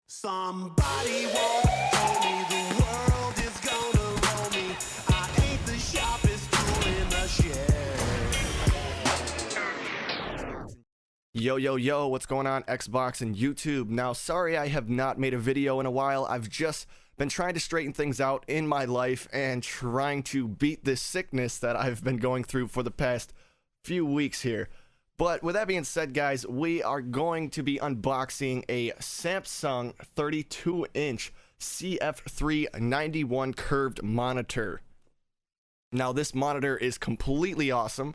Somebody once told me the world is gonna roll me. I ain't the sharpest tool in the shed. Yo, what's going on, Xbox and YouTube? Now, sorry I have not made a video in a while. I've just been trying to straighten things out in my life and trying to beat this sickness that I've been going through for the past few weeks here. But with that being said, guys, we are going to be unboxing a Samsung 32-inch CF391 curved monitor. Now, this monitor is completely awesome.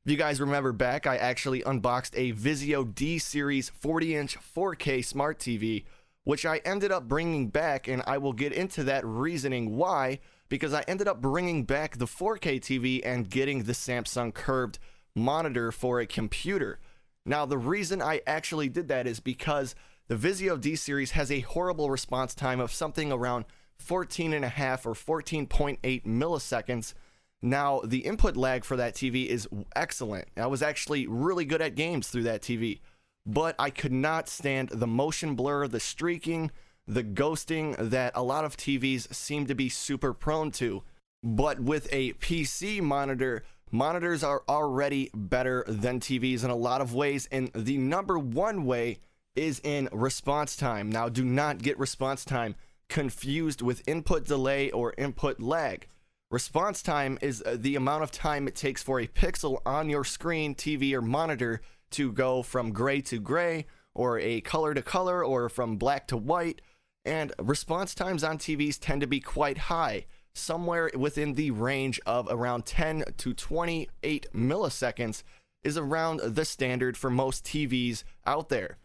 If you guys remember back, I actually unboxed a Vizio D-Series 40-inch 4K smart TV, which I ended up bringing back, and I will get into that reasoning why, because I ended up bringing back the 4K TV and getting the Samsung curved monitor for a computer. Now, the reason I actually did that is because the Vizio D-Series has a horrible response time of something around 14.5 or 14.8 milliseconds. Now, the input lag for that TV is excellent. I was actually really good at games through that TV, but I could not stand the motion blur, the streaking, the ghosting that a lot of TVs seem to be super prone to. But with a PC monitor, monitors are already better than TVs in a lot of ways, and the number one way is in response time. Now, do not get response time confused with input delay or input lag. Response time is the amount of time it takes for a pixel on your screen, TV, or monitor to go from gray to gray, or a color to color, or from black to white. And response times on TVs tend to be quite high, somewhere within the range of around 10 to 28 milliseconds is around the standard for most TVs out there.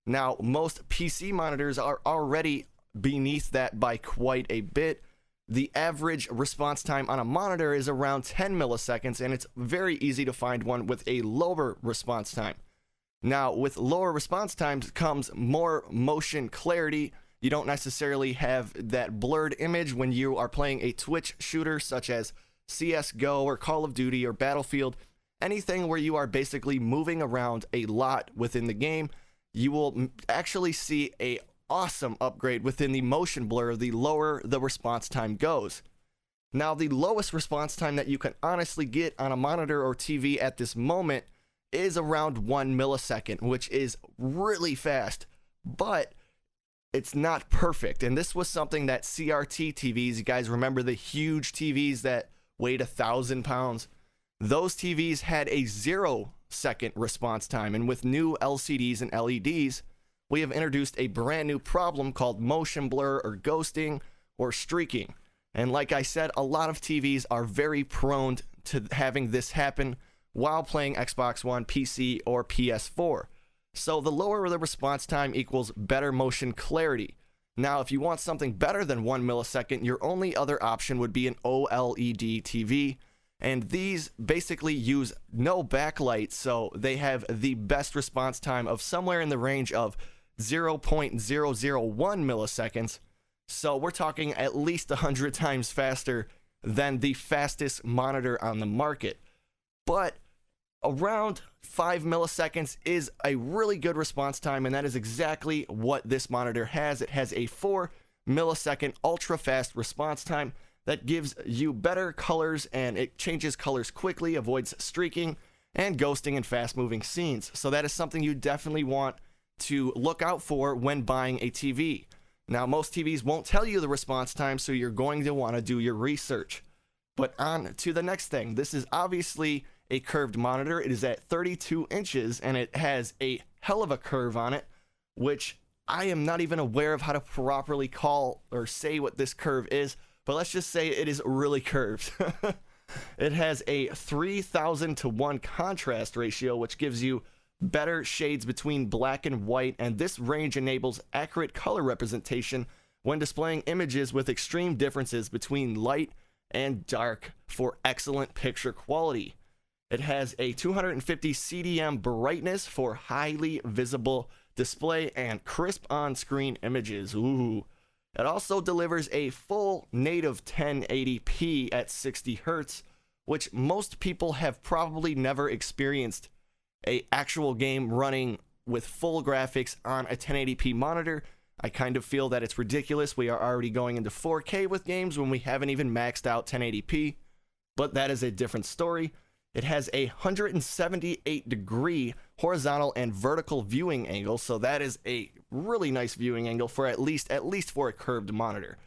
Now, most PC monitors are already beneath that by quite a bit. The average response time on a monitor is around 10 milliseconds, and it's very easy to find one with a lower response time. Now, with lower response times comes more motion clarity. You don't necessarily have that blurred image when you are playing a Twitch shooter such as CSGO or Call of Duty or Battlefield. Anything where you are basically moving around a lot within the game, you will actually see a awesome upgrade within the motion blur the lower the response time goes. Now, the lowest response time that you can honestly get on a monitor or TV at this moment is around 1 millisecond, which is really fast, but it's not perfect. And this was something that CRT TVs, you guys remember the huge TVs that weighed 1,000 pounds? Those TVs had a 0-second response time. And with new LCDs and LEDs, we have introduced a brand new problem called motion blur or ghosting or streaking. And like I said, a lot of TVs are very prone to having this happen while playing Xbox One, PC, or PS4. So the lower the response time equals better motion clarity. Now, if you want something better than 1 millisecond, your only other option would be an OLED TV. And these basically use no backlight, so they have the best response time of somewhere in the range of 0.001 milliseconds. So we're talking at least 100 times faster than the fastest monitor on the market. But around 5 milliseconds is a really good response time, and that is exactly what this monitor has. It has a 4 millisecond ultra fast response time that gives you better colors, and it changes colors quickly, avoids streaking and ghosting in fast moving scenes. So that is something you definitely want to look out for when buying a TV. Now, most TVs won't tell you the response time, so you're going to want to do your research. But on to the next thing. This is obviously a curved monitor. It is at 32 inches, and it has a hell of a curve on it, which I am not even aware of how to properly call or say what this curve is, but let's just say it is really curved. It has a 3,000 to 1 contrast ratio, which gives you better shades between black and white, and this range enables accurate color representation when displaying images with extreme differences between light and dark for excellent picture quality. It has a 250 CDM brightness for highly visible display and crisp on-screen images. Ooh. It also delivers a full native 1080p at 60 Hz, which most people have probably never experienced a actual game running with full graphics on a 1080p monitor. I kind of feel that it's ridiculous. We are already going into 4K with games when we haven't even maxed out 1080p, but that is a different story. It has a 178-degree horizontal and vertical viewing angle, so that is a really nice viewing angle for at least for a curved monitor.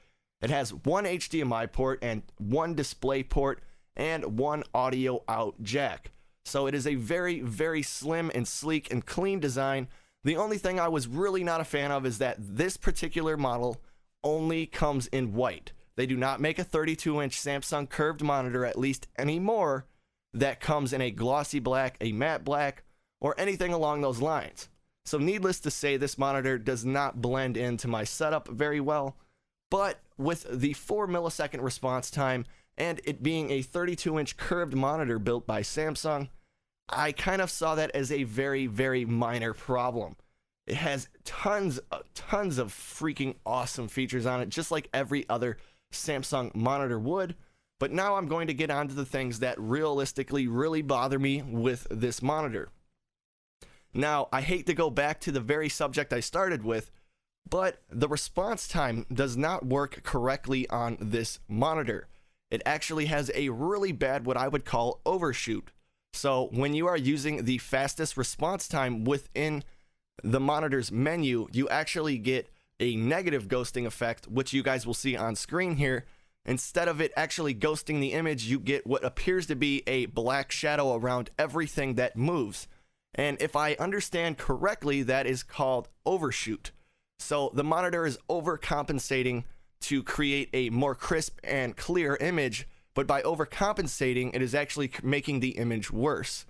It has one HDMI port and one display port and one audio out jack. So it is a very, very slim and sleek and clean design. The only thing I was really not a fan of is that this particular model only comes in white. They do not make a 32-inch Samsung curved monitor, at least anymore, that comes in a glossy black, a matte black, or anything along those lines. So needless to say, this monitor does not blend into my setup very well, but with the 4 millisecond response time and it being a 32-inch curved monitor built by Samsung, I kind of saw that as a very, very minor problem. It has tons of freaking awesome features on it, just like every other Samsung monitor would. But now I'm going to get on to the things that realistically really bother me with this monitor. Now, I hate to go back to the very subject I started with, but the response time does not work correctly on this monitor. It actually has a really bad, what I would call, overshoot. So when you are using the fastest response time within the monitor's menu, you actually get a negative ghosting effect, which you guys will see on screen here. Instead of it actually ghosting the image, you get what appears to be a black shadow around everything that moves. And if I understand correctly, that is called overshoot. So the monitor is overcompensating to create a more crisp and clear image, but by overcompensating, it is actually making the image worse.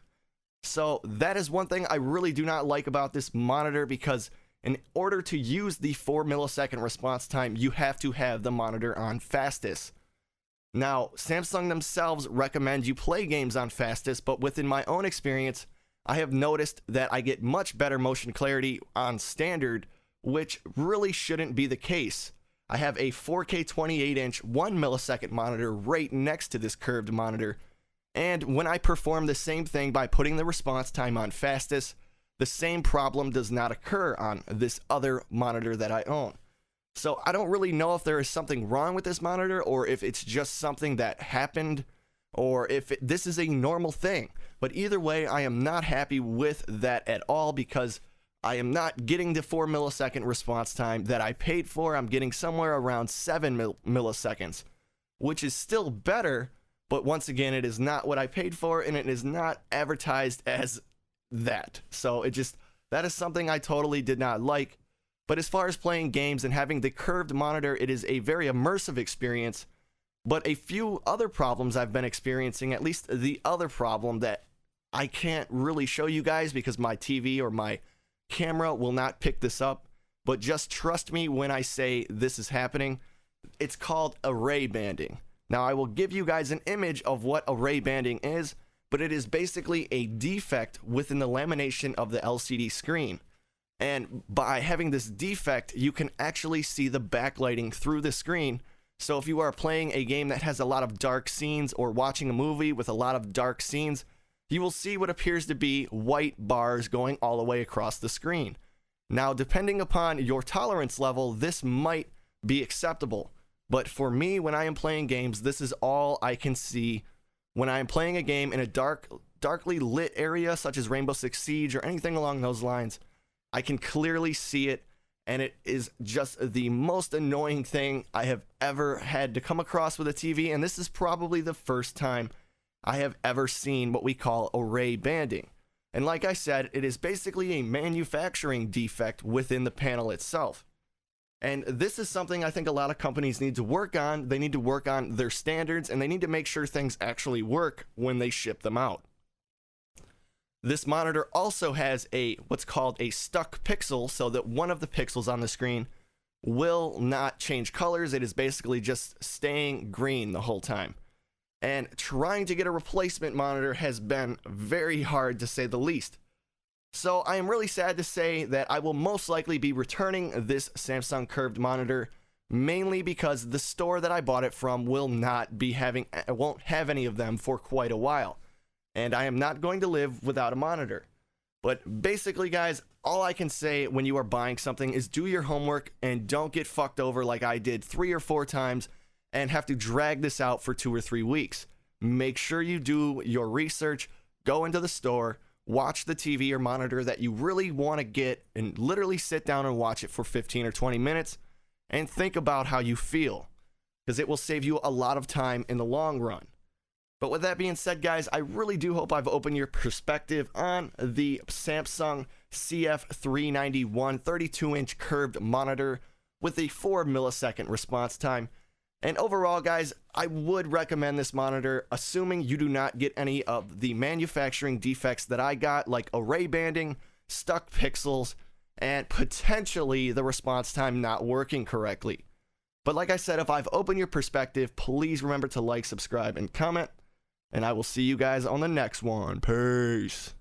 So that is one thing I really do not like about this monitor, because in order to use the 4 millisecond response time, you have to have the monitor on fastest. Now, Samsung themselves recommend you play games on fastest, but within my own experience, I have noticed that I get much better motion clarity on standard, which really shouldn't be the case. I have a 4K 28-inch 1 millisecond monitor right next to this curved monitor, and when I perform the same thing by putting the response time on fastest, the same problem does not occur on this other monitor that I own. So I don't really know if there is something wrong with this monitor, or if it's just something that happened, or if this is a normal thing. But either way, I am not happy with that at all, because I am not getting the 4 millisecond response time that I paid for. I'm getting somewhere around 7 milliseconds, which is still better, but once again, it is not what I paid for, and it is not advertised as that. So that is something I totally did not like. But as far as playing games and having the curved monitor, it is a very immersive experience. But a few other problems I've been experiencing, at least the other problem that I can't really show you guys because my TV or my camera will not pick this up, but just trust me when I say this is happening. It's called array banding. Now, I will give you guys an image of what array banding is, but it is basically a defect within the lamination of the LCD screen. And by having this defect, you can actually see the backlighting through the screen. So if you are playing a game that has a lot of dark scenes, or watching a movie with a lot of dark scenes, you will see what appears to be white bars going all the way across the screen. Now, depending upon your tolerance level, this might be acceptable. But for me, when I am playing games, this is all I can see. When I am playing a game in a darkly lit area, such as Rainbow Six Siege or anything along those lines, I can clearly see it, and it is just the most annoying thing I have ever had to come across with a TV, and this is probably the first time I have ever seen what we call array banding. And like I said, it is basically a manufacturing defect within the panel itself. And this is something I think a lot of companies need to work on. They need to work on their standards, and they need to make sure things actually work when they ship them out. This monitor also has what's called a stuck pixel, so that one of the pixels on the screen will not change colors. It is basically just staying green the whole time. And trying to get a replacement monitor has been very hard, to say the least. So I am really sad to say that I will most likely be returning this Samsung curved monitor, mainly because the store that I bought it from won't have any of them for quite a while. And I am not going to live without a monitor. But basically, guys, all I can say when you are buying something is do your homework and don't get fucked over like I did 3 or 4 times and have to drag this out for 2 or 3 weeks. Make sure you do your research, go into the store, watch the TV or monitor that you really want to get, and literally sit down and watch it for 15 or 20 minutes and think about how you feel, because it will save you a lot of time in the long run. But with that being said, guys, I really do hope I've opened your perspective on the Samsung CF391 32-inch curved monitor with a 4 millisecond response time. And overall, guys, I would recommend this monitor, assuming you do not get any of the manufacturing defects that I got, like array banding, stuck pixels, and potentially the response time not working correctly. But like I said, if I've opened your perspective, please remember to like, subscribe, and comment. And I will see you guys on the next one. Peace.